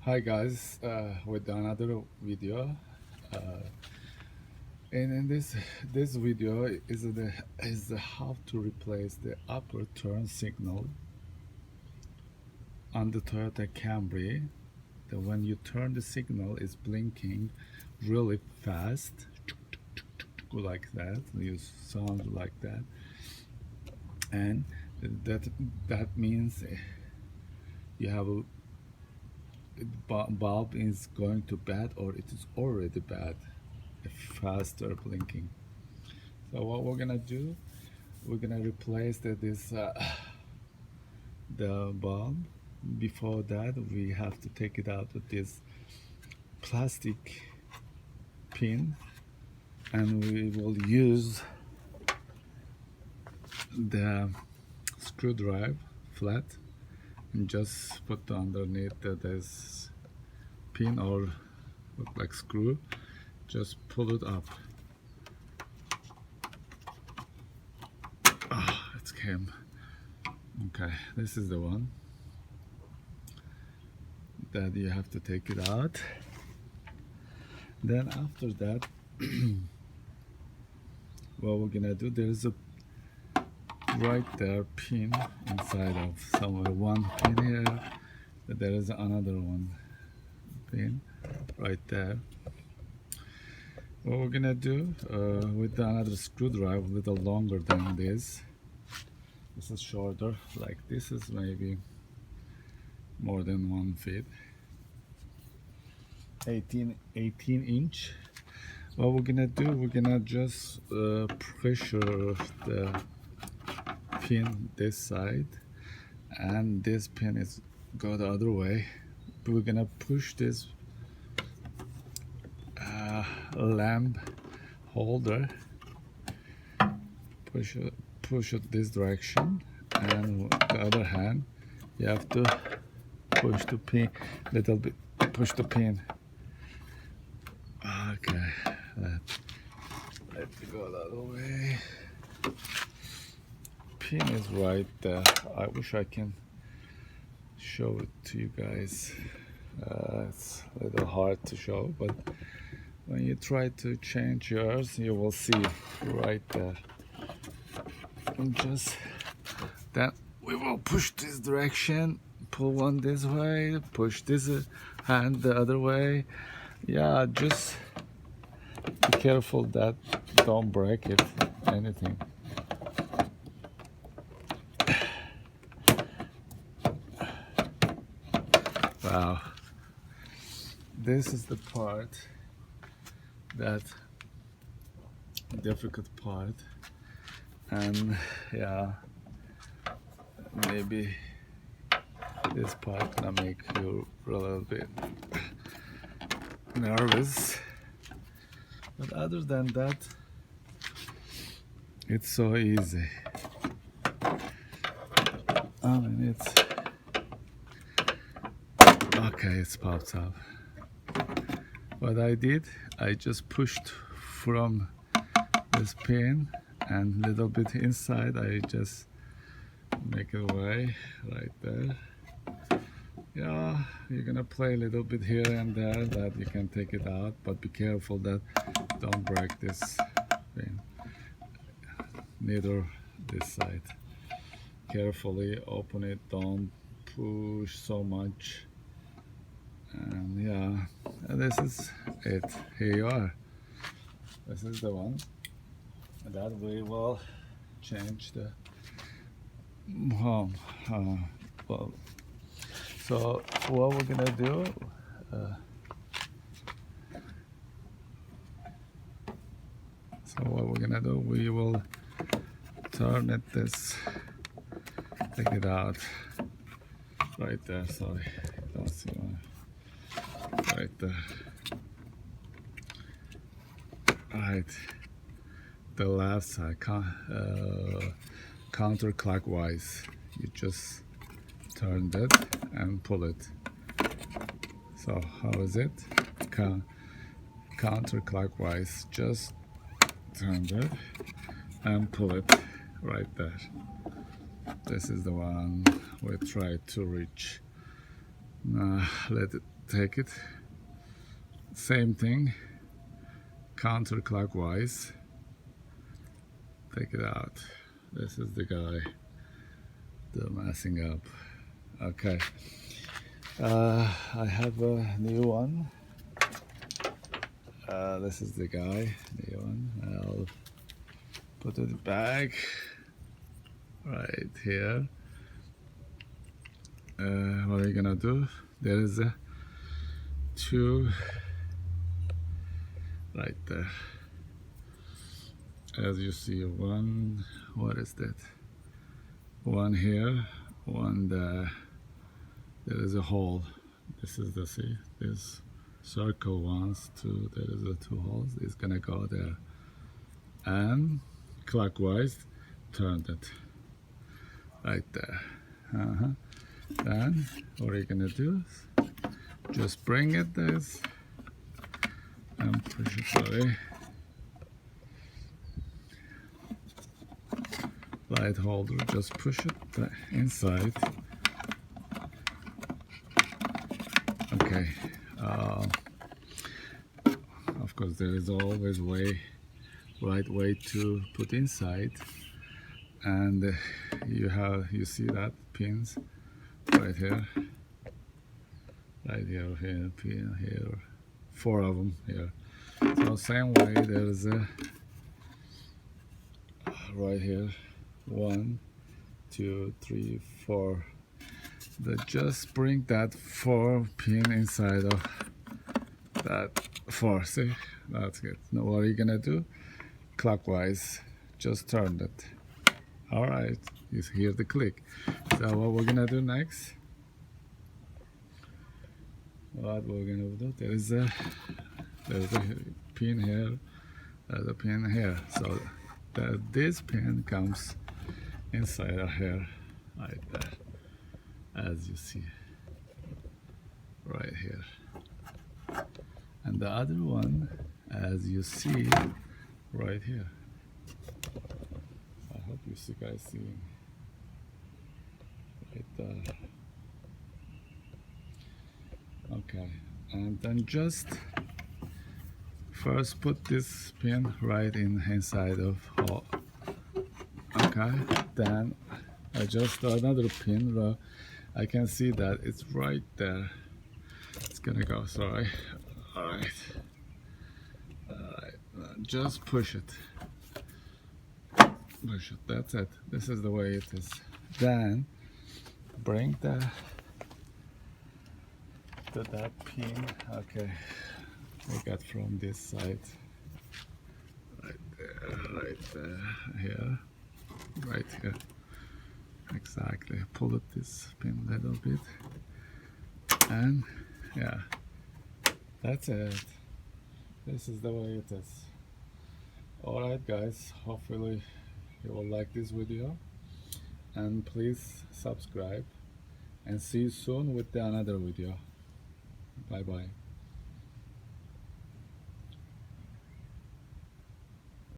Hi guys, with another video. Uh, and in this video is how to replace the upper turn signal on the Toyota Camry. That when you turn, the signal is blinking really fast, like that. You sound like that, and that that means you have a bulb is going to bad, or it is already bad, faster blinking. So what we're gonna do, we're gonna replace the bulb. Before that, we have to take it out with this plastic pin, and we will use the screwdriver flat and just put underneath this pin, or look like screw. Just pull it up. It came. Okay, this is the one that you have to take it out. Then after that, what we're gonna do, there's a right there pin inside of somewhere, one pin here, there is another one pin right there. What we're gonna do with another screwdriver, a little longer than this is shorter, like this is maybe more than 1 feet, 18 inch. What we're gonna do, we're gonna just pressure the pin this side, and this pin is go the other way. We're gonna push this lamp holder, push it this direction, and the other hand you have to push the pin little bit, push the pin. Okay, let me go the other way. Pin is right there. I wish I can show it to you guys. It's a little hard to show, but when you try to change yours, you will see right there. And just then we will push this direction, pull one this way, push this hand the other way. Yeah, just be careful that don't break it, anything. Wow, this is the part, that difficult part, and yeah, maybe this part gonna make you a little bit nervous, but other than that, it's so easy. I mean, it's okay, it's popped up. What I did, I just pushed from this pin, and little bit inside, I just make it away right there. Yeah, you're gonna play a little bit here and there that you can take it out, but be careful that don't break this pin, neither this side. Carefully open it, don't push so much. And yeah, this is it. Here you are. This is the one that we will change the home. Well, so what we're gonna do, we will turn it this, take it out right there. Sorry, don't see one. Right there. Right, the left side, counterclockwise. You just turn it and pull it. So how is it? Counterclockwise. Just turn it and pull it right there. This is the one we try to reach. Let it take it, same thing, counterclockwise, take it out. This is the guy the messing up. Okay, I have a new one. This is the guy, new one. I'll put it back right here. What are you gonna do? There is a two right there. As you see, one, what is that? One here, one there. There is a hole. This is the, see, this circle ones, two, there is the two holes. It's gonna go there. And clockwise, turn it right there. Then what are you gonna do? Just bring it this and push it away. Light holder, just push it inside. Okay. Of course, there is always right way to put inside, and you see that pins right here, here, pin here, 4 of them here. So same way, there's a right here, 1, 2, 3, 4. Just bring that 4 pin inside of that 4. See, that's good. Now what are you gonna do? Clockwise, just turn it. All right, you hear the click. So what we're gonna do next? What we're gonna do? There's a pin here. There's a pin here. So this pin comes inside of here, right there, as you see, right here. And the other one, as you see, right here. I hope you guys see right there. Okay, and then just first put this pin right inside of hole. Okay, then adjust another pin. I can see that it's right there. It's gonna go. Sorry. All right. Just push it. Push it. That's it. This is the way it is. Then bring that pin. Okay. I got from this side. Right there. Here. Right here. Exactly. Pull it this pin a little bit. And yeah. That's it. This is the way it is. Alright guys, hopefully you will like this video, and please subscribe, and see you soon with another video. Bye bye.